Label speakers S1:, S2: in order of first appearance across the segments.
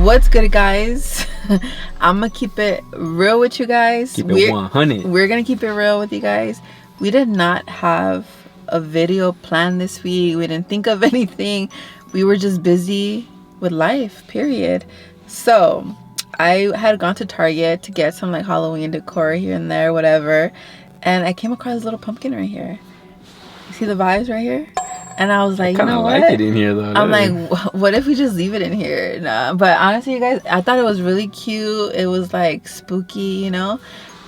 S1: What's good, guys? I'm gonna keep it real with you guys.
S2: Keep it 100.
S1: We're gonna keep it real with you guys. We did not have a video planned this week. We didn't think of anything. We were just busy with life, period. So I had gone to Target to get some like Halloween decor here and there, whatever, and I came across this little pumpkin right here. You see the vibes right here? And I was like, you know what? I
S2: like it in here though.
S1: I'm like, what if we just leave it in here? Nah. But honestly, you guys, I thought it was really cute. It was like spooky, you know?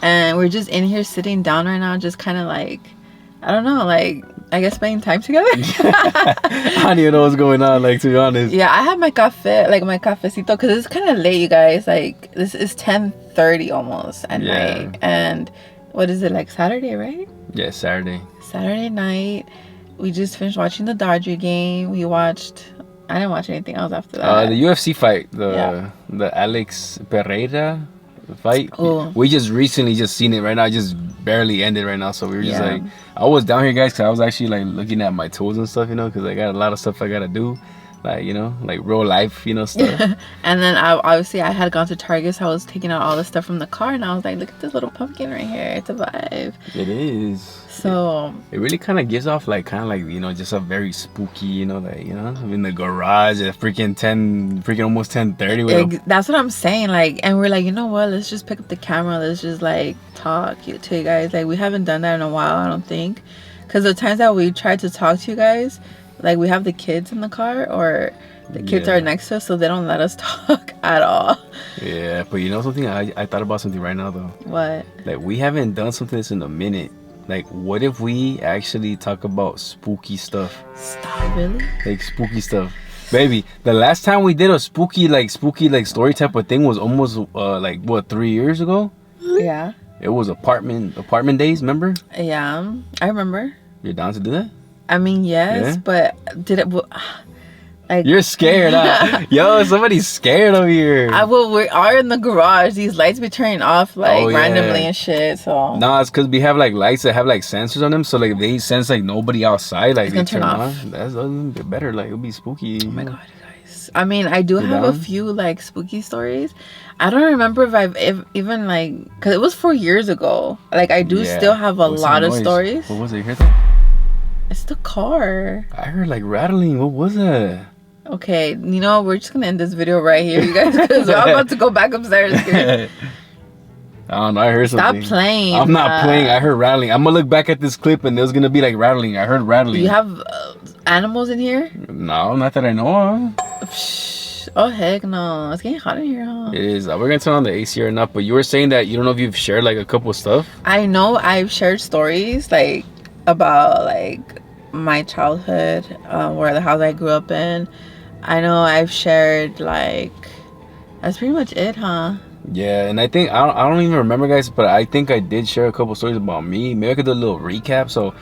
S1: And we're just in here sitting down right now, just kind of like, I don't know, like, I guess spending time together.
S2: I don't even know what's going on, like, to be honest.
S1: Yeah, I have my cafe, like my cafecito, because it's kind of late, you guys. Like, this is 10:30 almost at night. And what is it, like Saturday, right?
S2: Yeah, Saturday.
S1: Saturday night. We just finished watching the Dodger game. I didn't watch anything else after that.
S2: The UFC fight, the Alex Pereira fight.
S1: Ooh.
S2: We just recently just seen it right now. It just barely ended right now. So we were just like, I was down here, guys, because I was actually like looking at my tools and stuff, you know, because I got a lot of stuff I got to do. Like, you know, like real life, you know, stuff.
S1: And then I had gone to Target, so I was taking out all the stuff from the car, and I was like, look at this little pumpkin right here. It's a vibe.
S2: It is.
S1: So
S2: it really kind of gives off like you know, just a very spooky, you know, like, you know, in the garage at freaking almost 10:30.
S1: That's what I'm saying. Like, and we're like, you know what? Let's just pick up the camera. Let's just like talk to you guys. Like, we haven't done that in a while, I don't think, because the times that we tried to talk to you guys, like, we have the kids in the car, or the kids are next to us, so they don't let us talk at all.
S2: Yeah, but you know something? I thought about something right now, though.
S1: What?
S2: Like, we haven't done something this in a minute. Like, what if we actually talk about spooky stuff?
S1: Stop, really?
S2: Like, spooky stuff. Baby, the last time we did a spooky story type of thing was almost, like, what, 3 years ago?
S1: Yeah.
S2: It was apartment days, remember?
S1: Yeah, I remember.
S2: You're down to do that?
S1: I mean, yes, but did it... Like,
S2: you're scared, huh? Yo, somebody's scared over here.
S1: We are in the garage. These lights be turning off like randomly and shit. So
S2: no, it's because we have like lights that have like sensors on them. So like if they sense like nobody outside, like they turn off. That's a little bit better. Like it'll be spooky.
S1: Oh my god, you guys! I mean, I do have a few like spooky stories. I don't remember if even like, because it was 4 years ago. Like I do still have a lot of stories.
S2: What was it? You heard that?
S1: It's the car.
S2: I heard like rattling. What was that?
S1: Okay, you know, we're just gonna end this video right here, you guys, because I'm about to go back upstairs here.
S2: I don't know, I heard something.
S1: Stop playing.
S2: I'm not playing. I heard rattling. I'm gonna look back at this clip and there's gonna be like rattling. I heard rattling.
S1: You have animals in here?
S2: No, not that I know of.
S1: Oh heck no, it's getting hot in here, huh?
S2: It is. We're gonna turn on the AC or not, but you were saying that you don't know if you've shared like a couple of stuff.
S1: I know I've shared stories like about like my childhood, where the house I grew up in. I know I've shared like, that's pretty much it, huh?
S2: Yeah, and I think I don't even remember, guys, but I think I did share a couple stories about me. Maybe I could do a little recap. So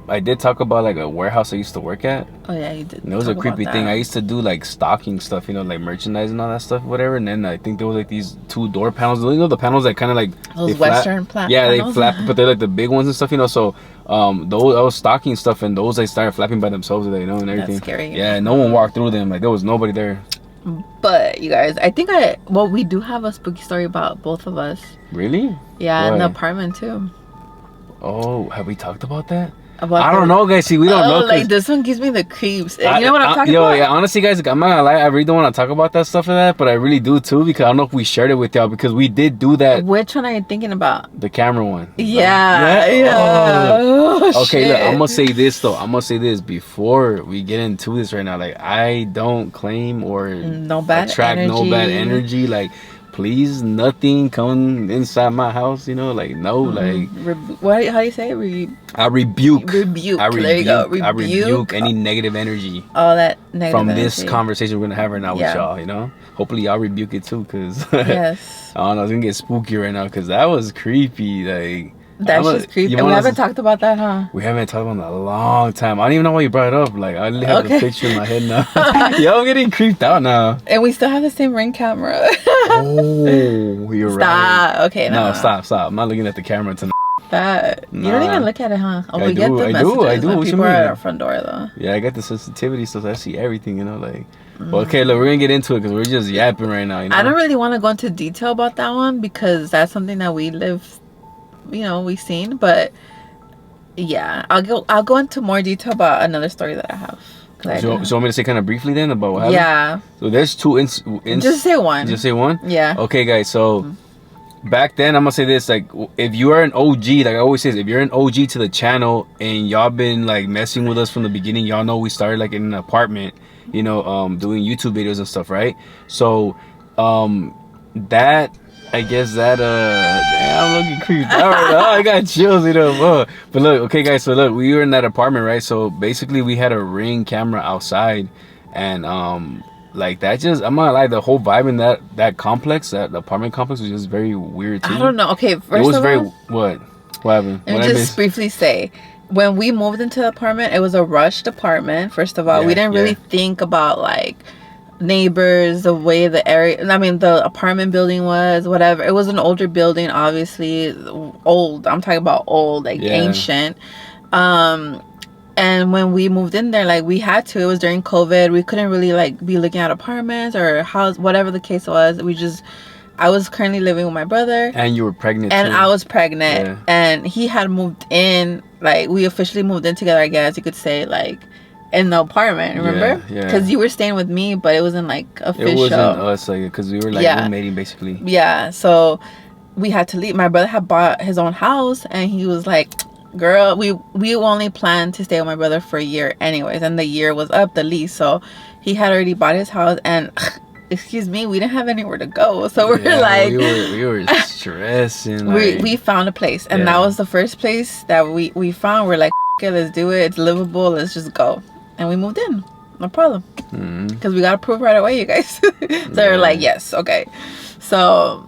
S2: I did talk about like a warehouse I used to work at.
S1: Oh yeah, you did.
S2: And it was a creepy thing. I used to do like stocking stuff, you know, like merchandise and all that stuff, whatever. And then I think there was like these 2 door panels. You know, the panels that kind of like
S1: those Western panels.
S2: Yeah, they flap, but they're like the big ones and stuff, you know. So those, I was stocking stuff, and those like started flapping by themselves, you know, and everything.
S1: That's scary.
S2: Yeah, no one walked through them. Like there was nobody there.
S1: But you guys, I think we do have a spooky story about both of us.
S2: Really?
S1: Yeah, in the apartment too.
S2: Oh, have we talked about that? I don't know, guys. See, we don't know.
S1: Like this one gives me the creeps. You know what I'm talking about?
S2: Yeah, honestly, guys, I'm not gonna lie. I really don't want to talk about that stuff or that, but I really do too, because I don't know if we shared it with y'all, because we did do that.
S1: Which one are you thinking about?
S2: The camera one.
S1: Yeah.
S2: Oh, okay, look, I'm gonna say this though. I'm gonna say this before we get into this right now. Like, I don't claim or attract no bad energy. Like, please, nothing come inside my house, you know, like, no, like...
S1: How do you say it?
S2: I rebuke.
S1: There you go.
S2: I rebuke any negative energy.
S1: All that negative
S2: from
S1: energy.
S2: this conversation we're going to have right now with y'all, you know? Hopefully y'all rebuke it too, because...
S1: Yes.
S2: I don't know, it's going to get spooky right now, because that was creepy, like...
S1: That's just creepy. And we haven't talked about that, huh?
S2: We haven't talked about it in a long time. I don't even know why you brought it up. Like, I literally have a picture in my head now. Yo, I'm getting creeped out now.
S1: And we still have the same Ring camera.
S2: Oh, you're right.
S1: Stop. Okay,
S2: no. Stop. I'm not looking at the camera tonight.
S1: that. You don't even look at it, huh? Oh, we get the
S2: I
S1: messages
S2: do.
S1: when
S2: What you
S1: people are
S2: mean?
S1: at our front door, though.
S2: Yeah, I got the sensitivity, so I see everything, you know, like. Well, okay, look, we're gonna get into it because we're just yapping right now. You know?
S1: I don't really want to go into detail about that one because that's something that we live, we've seen. But yeah, I'll go into more detail about another story that I have.
S2: So you want me to say kind of briefly then about what happened?
S1: Yeah.
S2: So there's two
S1: just say one.
S2: Just say one?
S1: Yeah.
S2: Okay, guys. So back then, I'm gonna say this: like, if you are an OG, like I always say, if you're an OG to the channel and y'all been like messing with us from the beginning, y'all know we started like in an apartment, doing YouTube videos and stuff, right? So, that. I guess that damn, I'm looking creeped out right now. I got chills, But look, okay, guys. So look, we were in that apartment, right? So basically, we had a Ring camera outside, and like that. Just I'm not like the whole vibe in that complex, that apartment complex, was just very weird too.
S1: I don't know. Okay, first
S2: it was
S1: of
S2: very
S1: all,
S2: what happened?
S1: Let me just briefly say, when we moved into the apartment, it was a rushed apartment. First of all, we didn't really think about like neighbors, the way the apartment building was, whatever. It was an older building, obviously old. I'm talking about old, like ancient. And when we moved in there, like we had to, it was during COVID. We couldn't really like be looking at apartments or house, whatever the case was. I was currently living with my brother. And
S2: you were pregnant
S1: and
S2: too.
S1: I was pregnant. And he had moved in, like we officially moved in together, I guess you could say, like in the apartment, remember? Because you were staying with me, but it wasn't like official. It wasn't
S2: us, like, because we were like roommating basically.
S1: Yeah, so we had to leave. My brother had bought his own house, and he was like, "Girl, we only planned to stay with my brother for a year, anyways." And the year was up, the lease, so he had already bought his house, and excuse me, we didn't have anywhere to go, so we
S2: were stressing.
S1: We found a place, and that was the first place that we found. We're like, okay, let's do it. It's livable. Let's just go. And we moved in, no problem, because we got approved right away, you guys. So they're like, yes, okay. So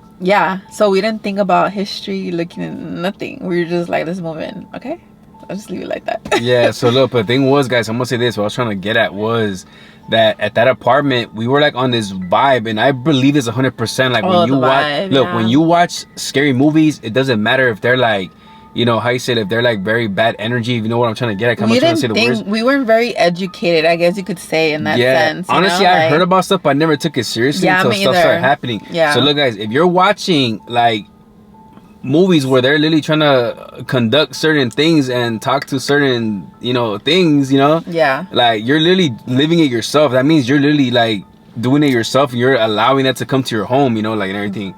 S1: so we didn't think about history, looking at nothing. We were just like, let's move in, okay? I'll just leave it like that.
S2: So look, but the thing was, guys, I'm gonna say this. What I was trying to get at was that at that apartment, we were like on this vibe, and I believe it's 100%. Like when you watch, when you watch scary movies, it doesn't matter if they're like, how you said, if they're like very bad energy, you know what I'm trying to get at? I'm trying to say the words.
S1: We weren't very educated, I guess you could say, in that sense.
S2: Honestly, I heard about stuff, but I never took it seriously until stuff started happening. So look, guys, if you're watching like movies where they're literally trying to conduct certain things and talk to certain, things, like you're literally living it yourself. That means you're literally like doing it yourself. You're allowing that to come to your home, like and everything,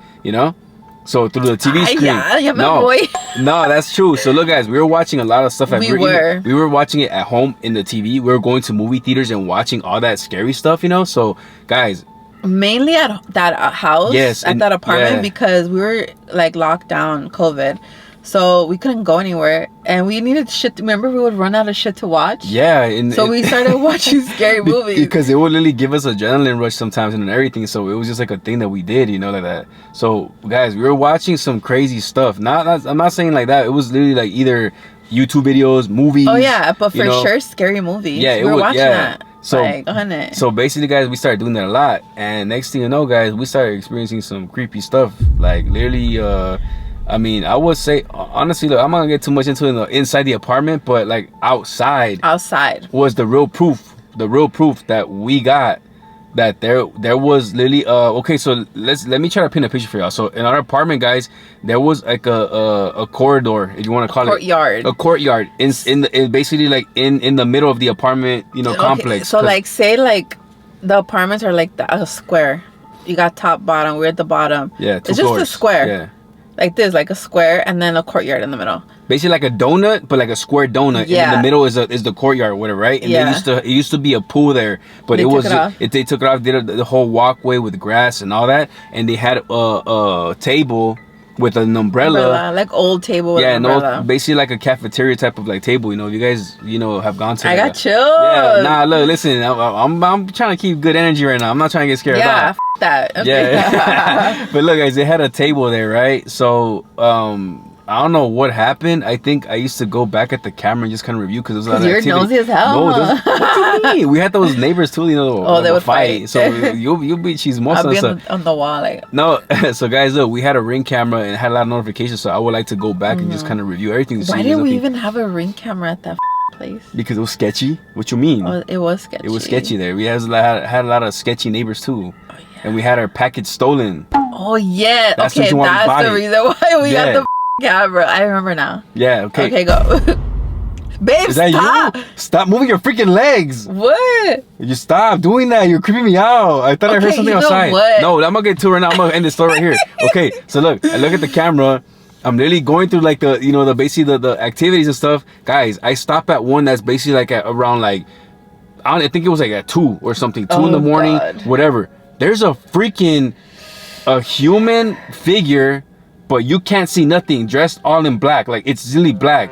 S2: So through the TV screen. No, that's true. So look, guys, we were watching a lot of stuff. We were watching it at home in the TV. We were going to movie theaters and watching all that scary stuff, So guys,
S1: mainly at that house, at that apartment, because we were like locked down, COVID. So we couldn't go anywhere, and we needed shit. Remember, we would run out of shit to watch. So we started watching scary movies
S2: because it would literally give us adrenaline rush sometimes and everything. So it was just like a thing that we did, like that. So guys, we were watching some crazy stuff. I'm not saying like that. It was literally like either YouTube videos, movies.
S1: Oh yeah, but for sure, scary movies.
S2: Yeah,
S1: we were watching that.
S2: So basically, guys, we started doing that a lot, and next thing you know, guys, we started experiencing some creepy stuff. Like literally, I would say, honestly, look, I'm not gonna get too much into it inside the apartment, but like outside was the real proof that we got that there was literally okay, so let me try to paint a picture for y'all. So in our apartment, guys, there was like a corridor, if you want to call it a courtyard in basically like in the middle of the apartment, complex.
S1: So like say like the apartments are like a square. You got top, bottom, we're at the bottom.
S2: It's
S1: just a square. Like this, like a square, and then a courtyard in the middle.
S2: Basically like a donut, but like a square donut. And in the middle is the courtyard or whatever, right? And it used to be a pool there, but they took it off, did the whole walkway with grass and all that, and they had a table with an umbrella,
S1: like old table with an umbrella.
S2: Basically like a cafeteria type of like table. If you guys have gone to.
S1: I got chills.
S2: Yeah, look, listen, I'm trying to keep good energy right now. I'm not trying to get scared.
S1: That.
S2: Okay. Yeah. But look, guys, they had a table there, right? So I I don't know what happened. I think I used to go back at the camera and just kind of review because it was a lot of
S1: you're
S2: activity.
S1: nosy as hell.
S2: No, what do you mean? We had those neighbors too, you know.
S1: Oh, they would fight.
S2: So you'll be chismosa.
S1: I'll be on the wall like.
S2: No, so guys, look, we had a Ring camera and it had a lot of notifications. So I would like to go back and just kind of review everything.
S1: Why didn't we even have a Ring camera at that place?
S2: Because it was sketchy. What you mean?
S1: Oh, it was sketchy.
S2: It was sketchy there. We had a lot of sketchy neighbors too. Oh, yeah. And we had our package stolen.
S1: Oh yeah.
S2: That's
S1: okay, that's the reason why we got the camera. I remember now.
S2: Yeah. Okay.
S1: Okay, go. Babe,
S2: is that
S1: stop.
S2: you? Stop moving your freaking legs.
S1: What?
S2: You stop doing that. You're creeping me out. I thought I heard something outside.
S1: What?
S2: No, I'm gonna get to it right now. I'm gonna end the story right here. Okay, so look, I look at the camera. I'm literally going through like the basically the activities and stuff. Guys, I stop at one that's basically like at around like I think it was like at 2 or something, 2 in the morning, whatever. There's a human figure, but you can't see nothing, dressed all in black. Like it's really black.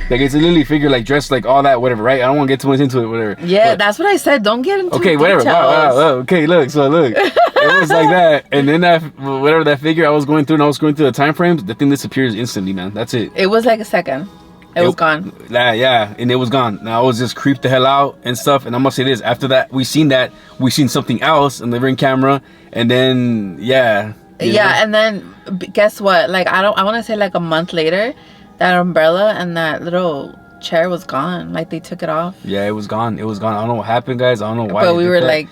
S2: Like it's a literally figure like dressed like all that, whatever, right? I don't want to get too much into it, whatever.
S1: Yeah, but that's what I said. Don't get into
S2: whatever.
S1: details.
S2: Okay, look. So look, it was like that, and then that figure I was going through, and I was going through the time frames. The thing disappears instantly, man. That's it.
S1: It was like a second. It was gone.
S2: Yeah, and it was gone. Now I was just creeped the hell out and stuff. And I'm gonna say this: after that, we seen something else in the Ring camera, and then
S1: and then guess what? Like I want to say like a month later, that umbrella and that little chair was gone. Like they took it off.
S2: Yeah, it was gone. I don't know what happened, guys. I don't know why.
S1: But we were like,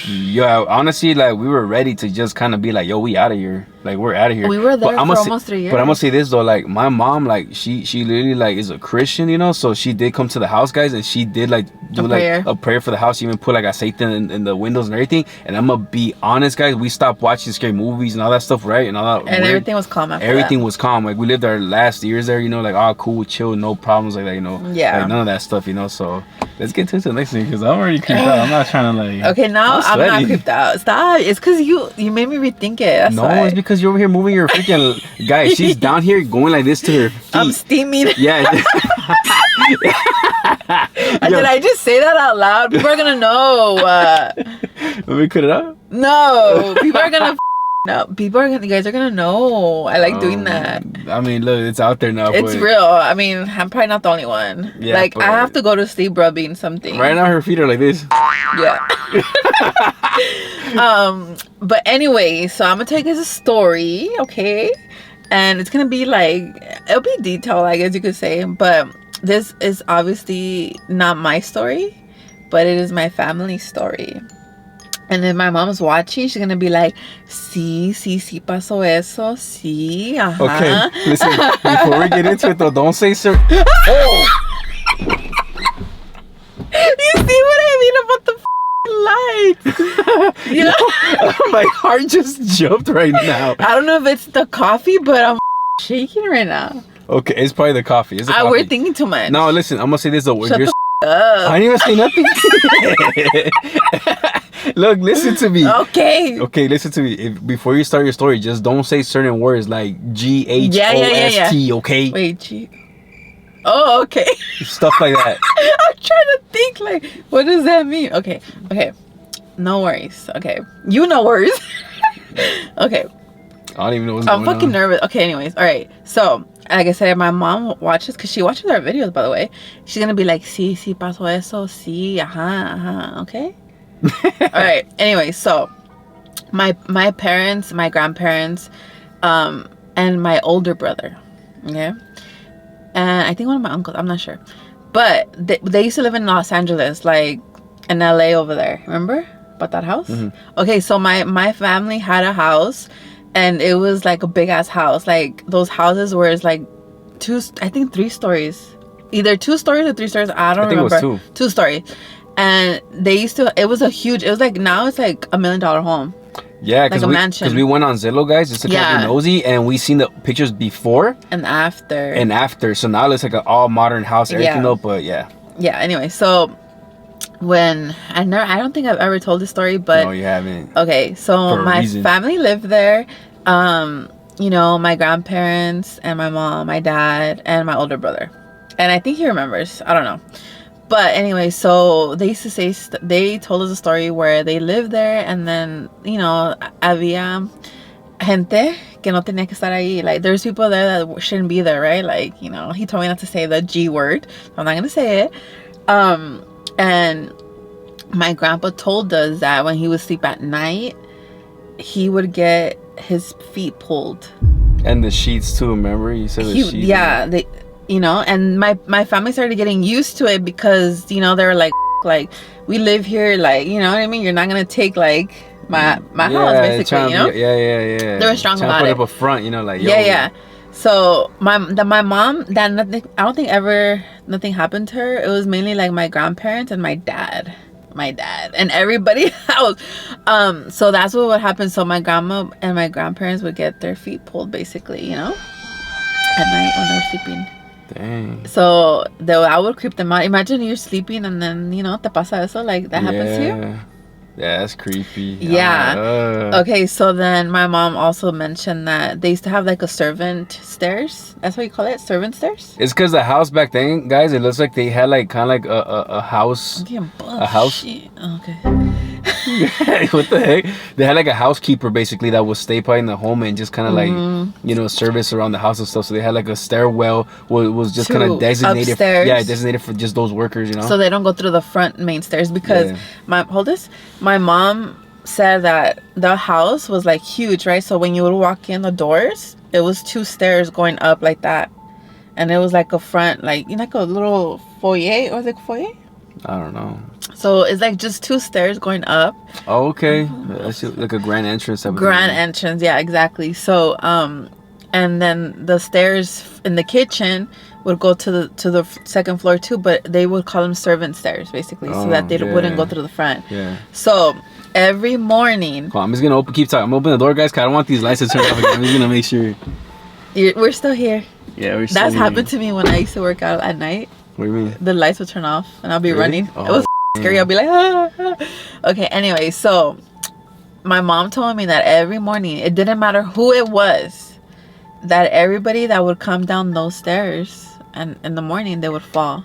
S2: yeah, honestly, like we were ready to just kind of be like, yo, we out of here. Like we're out of here.
S1: We were there for almost 3 years.
S2: But I'm gonna say this though, like my mom, like she literally like is a Christian, you know, so she did come to the house, guys, and she did like do a prayer for the house. She even put like a Satan in the windows and everything. And I'm gonna be honest, guys, we stopped watching scary movies and all that stuff, right? And all that.
S1: And everything was calm after
S2: Everything was calm. Like we lived our last years there, you know, like all cool, chill, no problems like that, you know.
S1: Yeah.
S2: Like none of that stuff, you know. So let's get to the next thing because I'm already creeped out. I'm not trying to like.
S1: Okay, now I'm not creeped out. Stop. It's because you made me rethink it. That's why.
S2: It's because you're over here moving your freaking guys. She's down here going like this to her feet.
S1: I'm steaming.
S2: Yeah.
S1: Did I just say that out loud? People are gonna know.
S2: Let me cut it out.
S1: No, people are gonna. No, you guys are gonna know. I like doing that.
S2: I mean, look, it's out there now.
S1: It's real. I mean, I'm probably not the only one. Yeah, like, I have to go to sleep rubbing something.
S2: Right now, her feet are like this.
S1: Yeah. But anyway, so I'm gonna tell you guys a story, okay? And it's gonna be like, it'll be detailed, I guess you could say. But this is obviously not my story, but it is my family's story. And if my mom's watching, she's gonna be like, sí, pasó eso, sí, ajá.
S2: Okay, listen, before we get into it though, don't say sir. Oh!
S1: You see what I mean about the lights? You know?
S2: My heart just jumped right now.
S1: I don't know if it's the coffee, but I'm shaking right now.
S2: Okay, it's probably the coffee.
S1: We're thinking too much.
S2: No, listen, I'm gonna say this though.
S1: Shut the up.
S2: I didn't even say nothing. Look, listen to me.
S1: Okay,
S2: listen to me. Before you start your story, just don't say certain words like GHOST,
S1: yeah.
S2: okay?
S1: Wait, G. Oh, okay.
S2: Stuff like that.
S1: I'm trying to think, like, what does that mean? Okay. No worries. Okay. You know worries. Okay.
S2: I don't even know what's going on.
S1: I'm fucking nervous. Okay, anyways. All right. So, like I said, my mom watches, because she watches our videos, by the way. She's going to be like, sí, pasó eso, sí, ajá, okay? All right. Anyway, so my parents, my grandparents, and my older brother, okay, and I think one of my uncles, I'm not sure, but they used to live in Los Angeles, like in LA over there. Remember about that house? Mm-hmm. Okay, so my family had a house, and it was like a big ass house, like those houses where it's like 3 stories, either 2 stories or 3 stories. I don't remember.
S2: It was
S1: 2 stories. And they used to, it was like now it's like $1 million home.
S2: Yeah,
S1: like a mansion.
S2: Because we went on Zillow, guys, just to be nosy, and we seen the pictures before
S1: and after.
S2: So now it's like an all modern house, everything though. But yeah.
S1: Anyway, so when I don't think I've ever told this story, but
S2: no, you haven't.
S1: Okay, so my family lived there. You know, my grandparents and my mom, my dad, and my older brother, and I think he remembers. I don't know. But anyway, so they used to say, they told us a story where they lived there, and then, you know, había gente que no tenía que estar ahí. Like, there's people there that shouldn't be there, right? Like, you know, he told me not to say the G word. So I'm not going to say it. And my grandpa told us that when he would sleep at night, he would get his feet pulled.
S2: And the sheets too, remember? You said the sheets.
S1: Yeah, they, you know, and my family started getting used to it because, you know, they were like, we live here, like, you know what I mean? You're not going to take, like, my house, basically, you know?
S2: Yeah.
S1: They were strong about
S2: put
S1: it.
S2: Up a front, you know, like, yo.
S1: Yeah. So my mom, that nothing, I don't think nothing happened to her. It was mainly like my grandparents and my dad and everybody else. So that's what would happen. So my grandma and my grandparents would get their feet pulled, basically, you know, at night when they were sleeping.
S2: Dang.
S1: So I would creep them out. Imagine you're sleeping and then, you know, te pasa eso, like that happens to you.
S2: Yeah, that's creepy.
S1: Yeah. Okay, so then my mom also mentioned that they used to have like a servant stairs. That's what you call it? Servant stairs?
S2: It's because the house back then, guys, it looks like they had like kind of like a house.
S1: I'm getting buff.
S2: A house.
S1: Shit. Okay.
S2: What the heck? They had like a housekeeper basically that would stay by in the home and just kind of like, you know, service around the house and stuff. So they had like a stairwell was just kind of designated. Designated for just those workers, you know. So
S1: they don't go through the front main stairs because my mom said that the house was like huge, right? So when you would walk in the doors, it was 2 stairs going up like that, and it was like a front, like, you know, like a little foyer. Or was it foyer?
S2: I don't know.
S1: So it's like just 2 stairs going up.
S2: Oh, okay. That's like a grand entrance.
S1: Entrance, yeah, exactly. So, and then the stairs in the kitchen would go to the second floor too, but they would call them servant stairs, basically, so that they wouldn't go through the front.
S2: Yeah.
S1: So every morning.
S2: Hold on, I'm just gonna keep talking. I'm gonna open the door, guys, because I don't want these lights to turn off again. I'm just gonna make sure.
S1: We're still here.
S2: Yeah, we're still here.
S1: That's happened to me when I used to work out at night.
S2: What do you mean?
S1: The lights would turn off and I'll be running. It was scary. I'll be like, ah. Okay, anyway, so my mom told me that every morning, it didn't matter who it was, that everybody that would come down those stairs and in the morning they would fall.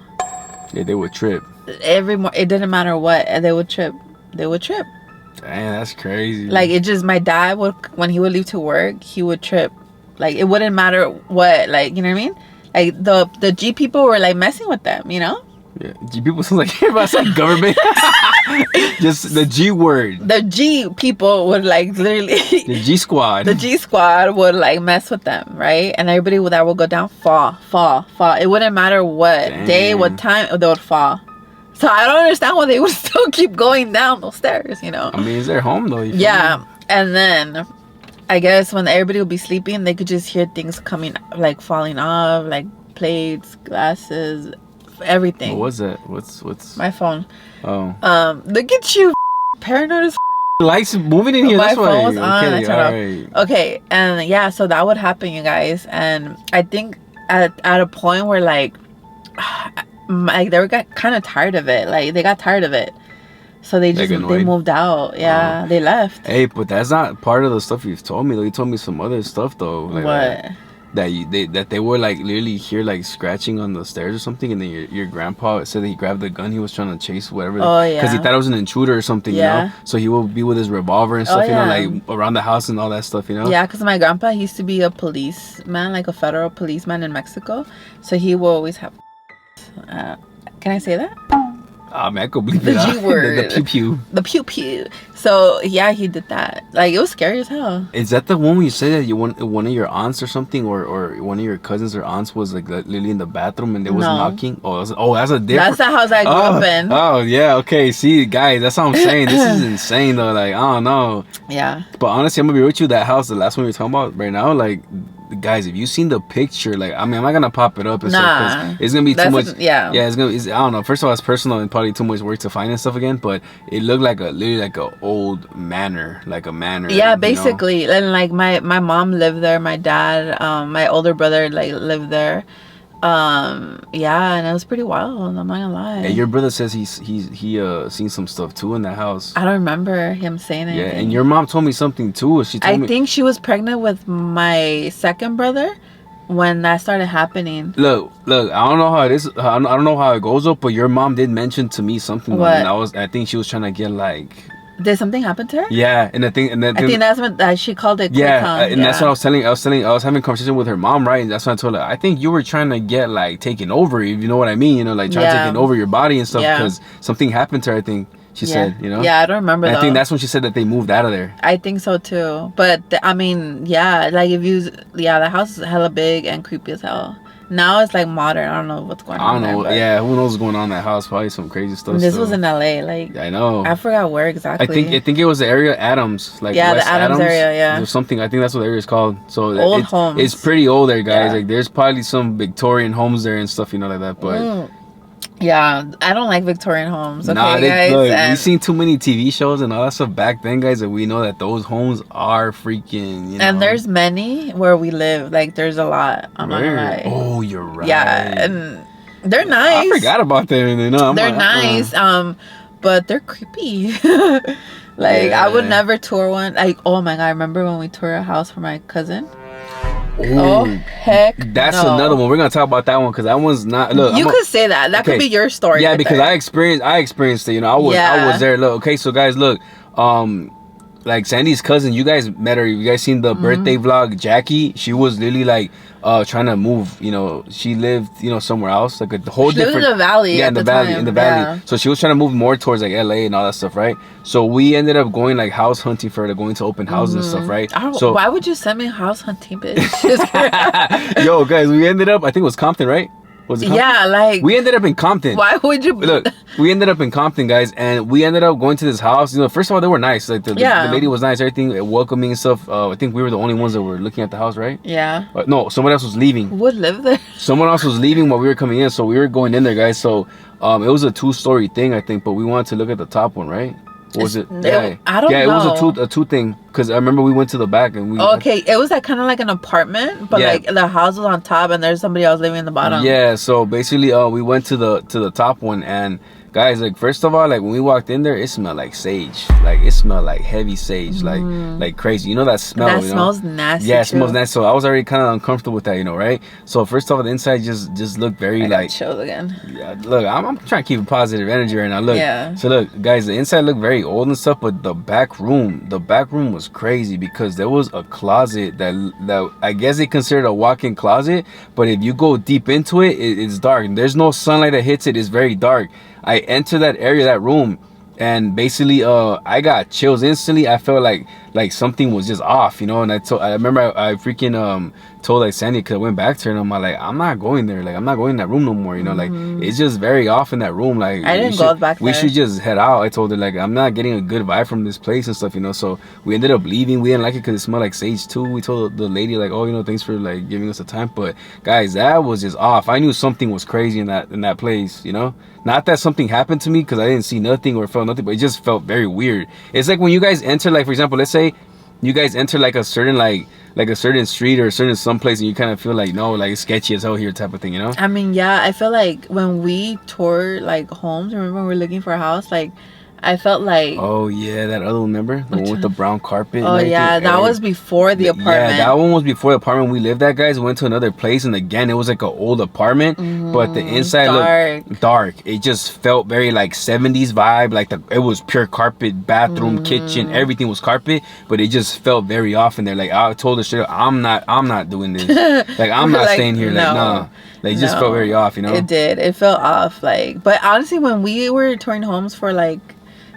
S2: Yeah, they would trip.
S1: It didn't matter what, they would trip. Damn,
S2: that's crazy.
S1: Like, it just, my dad would, when he would leave to work, he would trip. Like, it wouldn't matter what, like, you know what I mean? Like, the G people were like messing with them, you know?
S2: Yeah, G people sound like everybody's like government. Just the G word.
S1: The G people would like literally.
S2: The G squad.
S1: The G squad would like mess with them, right? And everybody that would go down fall. It wouldn't matter what day, what time, they would fall. So I don't understand why they would still keep going down those stairs, you know?
S2: I mean, it's their home though.
S1: Yeah, and then I guess when everybody would be sleeping, they could just hear things coming, like falling off, like plates, glasses, everything.
S2: What was that? What's
S1: my phone?
S2: Oh.
S1: Look at you, paranoid as
S2: lights moving in here.
S1: My
S2: that's
S1: phone
S2: why.
S1: was on. I turned off. Okay, and yeah, so that would happen, you guys. And I think at a point where like they got kind of tired of it. Like, they got tired of it. So they moved out. Yeah, they left.
S2: Hey, but that's not part of the stuff you've told me though. You told me some other stuff though. Like,
S1: what?
S2: That they were like literally hear like scratching on the stairs or something, and then your grandpa said that he grabbed the gun, he was trying to chase whatever.
S1: Oh yeah.
S2: Because he thought it was an intruder or something, you know. So he would be with his revolver and stuff, you know, like around the house and all that stuff, you know.
S1: Yeah, because my grandpa used to be a policeman, like a federal policeman in Mexico, so he will always have. Can I say that?
S2: Man, I could believe
S1: the G word.
S2: The pew pew.
S1: The pew pew. So yeah, he did that. Like, it was scary as hell.
S2: Is that the one where you say that one of your aunts or something, or one of your cousins or aunts was like literally in the bathroom and they was knocking? That's a different.
S1: That's the house I grew up in.
S2: Oh yeah, okay. See, guys, that's what I'm saying. This is insane though. Like, I don't know.
S1: Yeah.
S2: But honestly, I'm gonna be with you. That house, the last one we were talking about right now, like. Guys, if you've seen the picture, like, I mean, I'm not gonna pop it up and stuff, 'cause it's gonna be too much.
S1: Yeah,
S2: I don't know. First of all, it's personal and probably too much work to find and stuff again. But it looked like literally like a old manor, like a manor.
S1: Yeah, basically, you know? And like my mom lived there. My dad, my older brother, like lived there. Yeah, and it was pretty wild. I'm not gonna lie.
S2: And your brother says he seen some stuff too in that house.
S1: I don't remember him saying anything.
S2: Yeah, and your mom told me something too. I
S1: think she was pregnant with my second brother when that started happening.
S2: Look, I don't know how it is. I don't know how it goes up, but your mom did mention to me something.
S1: What?
S2: And I think she was trying to get like
S1: Did something happen to her?
S2: Yeah, and I think
S1: that's when she called it.
S2: Yeah, and that's what I was telling. I was having a conversation with her mom, right? And that's when I told her, I think you were trying to get like taken over, if you know what I mean. You know, like trying to take over your body and stuff because something happened to her. I think she said, you know.
S1: Yeah, I don't remember.
S2: I think that's when she said that they moved out of there.
S1: I think so too, but I mean, yeah, like if you, the house is hella big and creepy as hell. Now it's like modern. I don't know what's going on. I don't know.
S2: Yeah, who knows what's going on in that house? Probably some crazy stuff.
S1: This was in LA. Like,
S2: I know.
S1: I forgot where exactly.
S2: I think it was the area Adams. Like
S1: West
S2: the
S1: Adams area. Yeah.
S2: Or something. I think that's what the area is called. So
S1: old homes.
S2: It's pretty old there, guys. Like there's probably some Victorian homes there and stuff, you know, like that. But
S1: yeah, I don't like Victorian homes. Okay,
S2: guys. Look, we've seen too many TV shows and all that stuff back then, guys, that we know that those homes are freaking, you know.
S1: And there's many where we live. Like, there's a lot. I'm not gonna lie.
S2: Oh, you're right.
S1: Yeah, and they're nice.
S2: I forgot about them. You know,
S1: they're nice. But they're creepy. Like, I would never tour one. Like, oh my god, I remember when we toured a house for my cousin.
S2: Ooh,
S1: oh heck!
S2: That's another one. We're gonna talk about that one because that one's not. Look,
S1: you could say that. That could be your story.
S2: Yeah, because I experienced it. You know, I was there. Look, okay, so guys, look, like Sandy's cousin, you guys met her. You guys seen the birthday vlog? Jackie, she was literally like trying to move. You know, she lived somewhere else, like a whole different.
S1: She lived in the valley.
S2: Yeah, in the valley. Yeah. So she was trying to move more towards like LA and all that stuff, right? So we ended up going like house hunting for her, going to open houses and stuff, right? So
S1: why would you send me house hunting, bitch?
S2: Yo, guys, we ended up. I think it was Compton, right? Was it Compton?
S1: Yeah, like
S2: we ended up in Compton.
S1: Why would you
S2: look? We ended up in Compton, guys, and we ended up going to this house. You know, first of all, they were nice. Like the lady was nice, everything welcoming and stuff. I think we were the only ones that were looking at the house, right?
S1: Yeah.
S2: No, someone else was leaving.
S1: Who would live there?
S2: Someone else was leaving while we were coming in, so we were going in there, guys. So it was a 2-story thing, I think, but we wanted to look at the top one, right? Or was it? Yeah,
S1: I don't know.
S2: Yeah, it was a two thing because I remember we went to the back and we.
S1: Okay, it was like kind of like an apartment, but like the house was on top and there's somebody else living in the bottom.
S2: Yeah, so basically, we went to the top one and. Guys, like first of all, like when we walked in there, it smelled like sage. Like it smelled like heavy sage, like crazy. You know that smell.
S1: That smells nasty.
S2: Yeah, it smells nasty. So I was already kind of uncomfortable with that, you know, right? So first of all, the inside just looked very like.
S1: Chills again.
S2: Yeah, look, I'm trying to keep a positive energy right now. Look,
S1: yeah.
S2: So look, guys, the inside looked very old and stuff, but the back room was crazy because there was a closet that I guess they considered a walk-in closet, but if you go deep into it, it's dark. And there's no sunlight that hits it. It's very dark. I entered that area, that room, and basically I got chills instantly. I felt like something was just off, you know. And I remember I freaking told like Sandy, because I went back to her and I'm like, I'm not going there, like I'm not going in that room no more, you know. Like it's just very off in that room. Like
S1: I didn't go back there.
S2: We should just head out. I told her like I'm not getting a good vibe from this place and stuff, you know. So we ended up leaving. We didn't like it because it smelled like sage too. We told the lady like, oh, you know, thanks for like giving us the time, but guys, that was just off. I knew something was crazy in that place, you know. Not that something happened to me because I didn't see nothing or felt nothing, but it just felt very weird. It's like when you guys enter, like for example, let's say you guys enter like a certain like a certain street or a certain someplace and you kind of feel like, no, like it's sketchy as hell here type of thing, you know.
S1: I mean, yeah, I feel like when we tour like homes, remember when we were looking for a house, like I felt like,
S2: oh yeah, that other one, remember the one with the brown carpet?
S1: Oh yeah, that was before the apartment.
S2: Yeah, that one was before the apartment we lived at, guys. We went to another place and again it was like an old apartment, but the inside looked dark. It just felt very like 70s vibe, like it was pure carpet, bathroom, kitchen, everything was carpet, but it just felt very off in there. Like I told her straight up, I'm not doing this. Like I'm not staying here. Like no. Like it just felt very off, you know.
S1: It did. It felt off. Like, but honestly, when we were touring homes for like.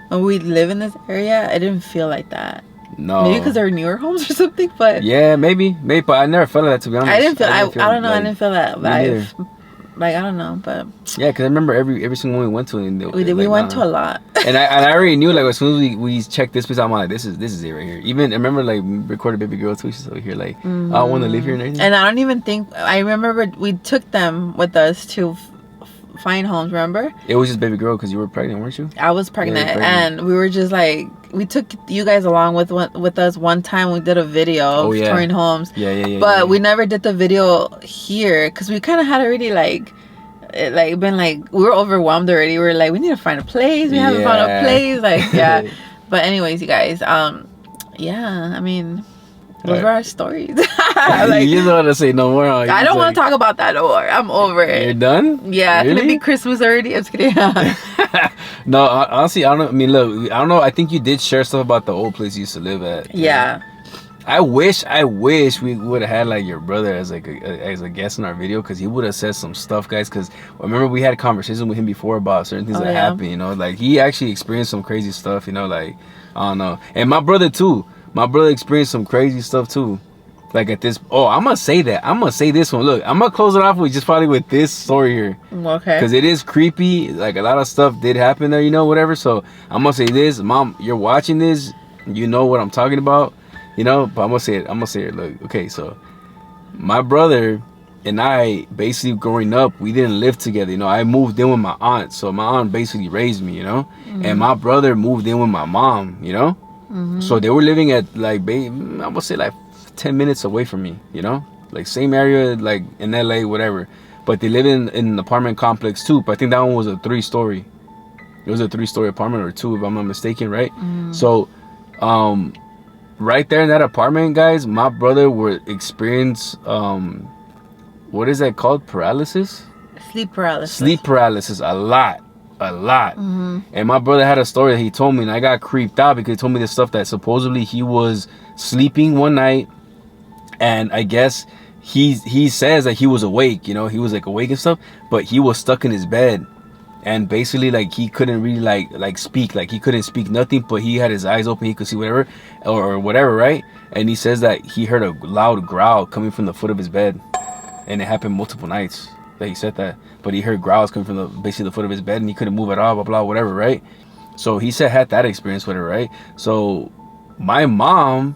S1: When we live in this area, I didn't feel like that.
S2: No.
S1: Maybe because they're newer homes or something, but...
S2: Yeah, maybe. But I never felt that, to be honest.
S1: I didn't feel... I don't know. Like, I didn't feel that vibe. Like, I don't know, but...
S2: Yeah, because I remember every single one we went to. And
S1: we went to a lot.
S2: and I already knew, like, as soon as we checked this place, I'm like, this is it right here. Even, I remember, like, we recorded Baby Girl, too. She's over here, like, I want to live here and everything.
S1: And I don't even think... I remember we took them with us to... find homes, remember?
S2: It was just Baby Girl because you were pregnant, weren't you?
S1: I was pregnant, and we were just like, we took you guys along with us one time. We did a video of touring homes. But we never did the video here because we kind of had already been like, we were overwhelmed already. We were like, we need to find a place. We haven't found a place. Like, yeah. But anyways, you guys, yeah, I mean, those were our stories.
S2: Like, you don't want to say no more.
S1: I don't want to talk about that no more. I'm over it.
S2: You're done?
S1: Yeah, really? It's gonna be Christmas already. I'm just kidding.
S2: No, honestly, I don't know. I mean, look, I don't know. I think you did share stuff about the old place you used to live at.
S1: Yeah.
S2: I wish we would have had like your brother as like as a guest in our video, because he would have said some stuff, guys. Because remember we had a conversation with him before about certain things that happened. You know, like he actually experienced some crazy stuff. You know, like I don't know. And my brother too. My brother experienced some crazy stuff too. Like at this, I'm gonna say that. I'm gonna say this one. Look, I'm gonna close it off with with this story here.
S1: Okay.
S2: Because it is creepy. Like a lot of stuff did happen there, you know, whatever. So I'm gonna say this, Mom. You're watching this. You know what I'm talking about. You know, but I'm gonna say it. Look, okay, so my brother and I, basically growing up, we didn't live together. You know, I moved in with my aunt, so my aunt basically raised me. You know, and my brother moved in with my mom. You know, so they were living at like, I'm gonna say like 10 minutes away from me. You know, like same area, like in LA, whatever. But they live in an apartment complex too. But I think that one was a 3-story. It was a 3-story apartment or 2, if I'm not mistaken, right? So, right there in that apartment, guys, my brother would experience what is that called? Paralysis?
S1: Sleep paralysis.
S2: Sleep paralysis a lot. And my brother had a story that he told me, and I got creeped out because he told me this stuff that supposedly he was sleeping one night, and I guess he says that he was awake, you know, he was like awake and stuff, but he was stuck in his bed. And basically, like, he couldn't really like speak, like he couldn't speak nothing, but he had his eyes open, he could see whatever or whatever, right? And he says that he heard a loud growl coming from the foot of his bed, and it happened multiple nights that he said that. But he heard growls coming from basically the foot of his bed, and he couldn't move at all, blah blah whatever, right? So he said had that experience with it, right? So my mom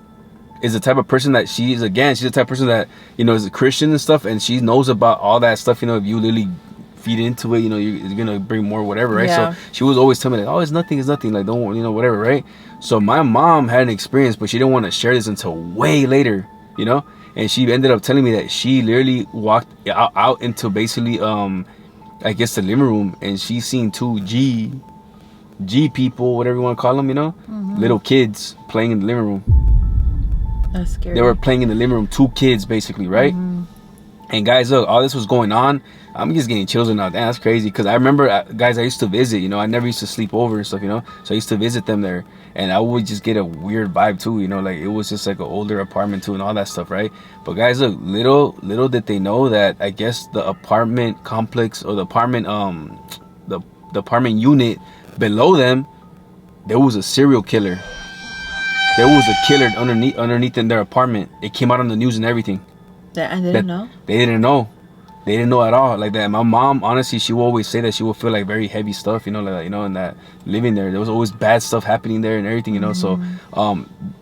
S2: is the type of person that she's the type of person that, you know, is a Christian and stuff, and she knows about all that stuff. You know, if you literally feed into it, you know, you're gonna bring more, whatever, right? So she was always telling me like, oh, it's nothing, like, don't, you know, whatever, right? So my mom had an experience, but she didn't want to share this until way later, you know. And she ended up telling me that she literally walked out into basically I guess the living room, and she seen 2 G people, whatever you want to call them, you know, little kids playing in the living room.
S1: That's scary.
S2: They were playing in the living room, 2 kids basically, right? And guys, look, all this was going on. I'm just getting chills now. Damn, that's crazy. Because I remember, guys, I used to visit, you know. I never used to sleep over and stuff, you know. So I used to visit them there. And I would just get a weird vibe, too, you know. Like, it was just like an older apartment, too, and all that stuff, right? But, guys, look, little did they know that, I guess, the apartment complex or the apartment, the apartment unit below them, there was a serial killer. There was a killer underneath in their apartment. It came out on the news and everything.
S1: And they didn't know?
S2: They didn't know. They didn't know at all, like that. My mom, honestly, she will always say that she will feel like very heavy stuff, you know, like, you know, and that living there was always bad stuff happening there and everything, you know. So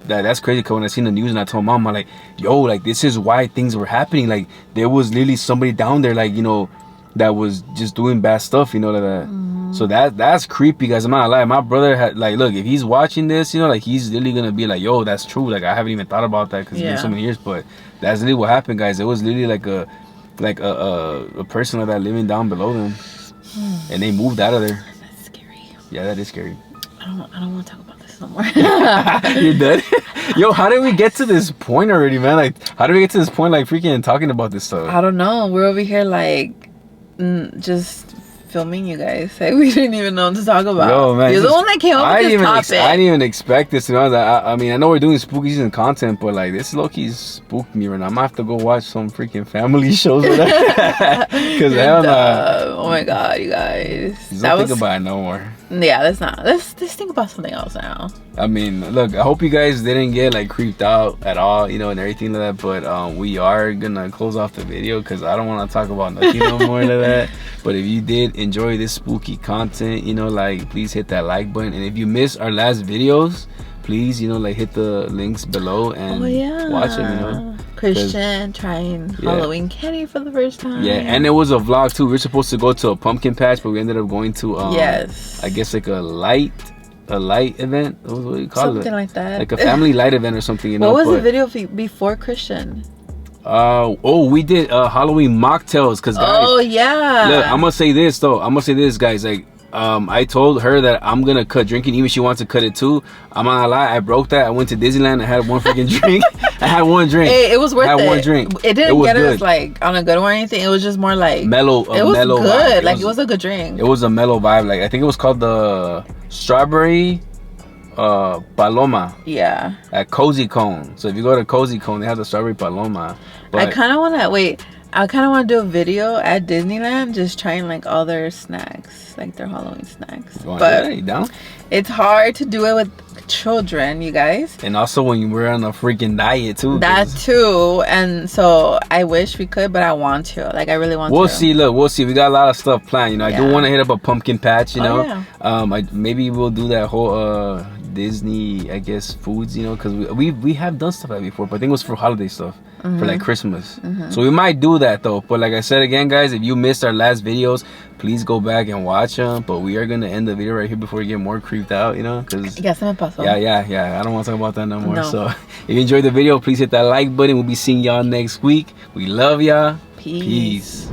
S2: that's crazy, because when I seen the news and I told mom, I'm like, yo, like, this is why things were happening. Like, there was literally somebody down there, like, you know, that was just doing bad stuff, you know, like that. So that's creepy, guys. I'm not gonna lie. My brother had, like, look, if he's watching this, you know, like, he's really gonna be like, yo, that's true. Like, I haven't even thought about that because it's been so many years, but that's literally what happened, guys. It was literally like a person like that living down below them, and they moved out of there.
S1: That's scary.
S2: Yeah, that is scary.
S1: I don't want to talk about this no more.
S2: You're dead. Yo, how did we get to this point already, man? Like, how did we get to this point, like, freaking talking about this stuff?
S1: I don't know. We're over here like just filming you guys. Like, we didn't even know what to talk about. Yo, man, you're the one that came up with this topic.
S2: I didn't even expect this, to be honest. I mean, I know we're doing spooky season content, but like, this low-key spooked me right now. I'm gonna have to go watch some freaking family shows with that. Because
S1: oh my god, you guys.
S2: Don't think about it no more.
S1: Yeah, let's think about something else now.
S2: I mean, look, I hope you guys didn't get like creeped out at all, you know, and everything like that. But we are gonna close off the video because I don't want to talk about nothing no more like that. But if you did enjoy this spooky content, you know, like, please hit that like button. And if you missed our last videos, please, you know, like, hit the links below and watch them, you know.
S1: Christian trying Halloween candy for the first time.
S2: Yeah, and it was a vlog too. We were supposed to go to a pumpkin patch, but we ended up going to I guess like a light event. What do you call it?
S1: Something like that.
S2: Like a family light event or something, you know.
S1: What was the video before Christian?
S2: We did Halloween mocktails, cause guys.
S1: Oh yeah.
S2: Look, I'm gonna say this though. I'm gonna say this, guys. Like, I told her that I'm gonna cut drinking, even if she wants to cut it too. I'm not gonna lie, I broke that. I went to Disneyland. I had one freaking drink. I had one drink.
S1: Hey, it was worth it.
S2: I had one drink.
S1: It didn't get us like on a good one or anything. It was just more like
S2: mellow.
S1: It was
S2: mellow
S1: good.
S2: Vibe.
S1: It was a good drink.
S2: It was a mellow vibe. Like I think it was called the strawberry Paloma.
S1: Yeah.
S2: At Cozy Cone. So if you go to Cozy Cone, they have the strawberry Paloma. But
S1: I kind of want to do a video at Disneyland just trying like all their snacks, like their Halloween snacks. But
S2: you down?
S1: It's hard to do it with children, you guys.
S2: And also when we're on a freaking diet too.
S1: That too. And so I wish we could, but I want to. Like I really want to.
S2: We'll see. Look, we'll see. We got a lot of stuff planned. You know, I do want to hit up a pumpkin patch. You know, maybe we'll do that whole Disney, I guess, foods. You know, because we have done stuff like that before, but I think it was for holiday stuff. For like Christmas. So we might do that though. But like I said again, guys, if you missed our last videos, please go back and watch them. But we are gonna end the video right here before we get more creeped out, you know, because
S1: yeah,
S2: I don't want to talk about that no more. So if you enjoyed the video, please hit that like button. We'll be seeing y'all next week. We love y'all.
S1: Peace.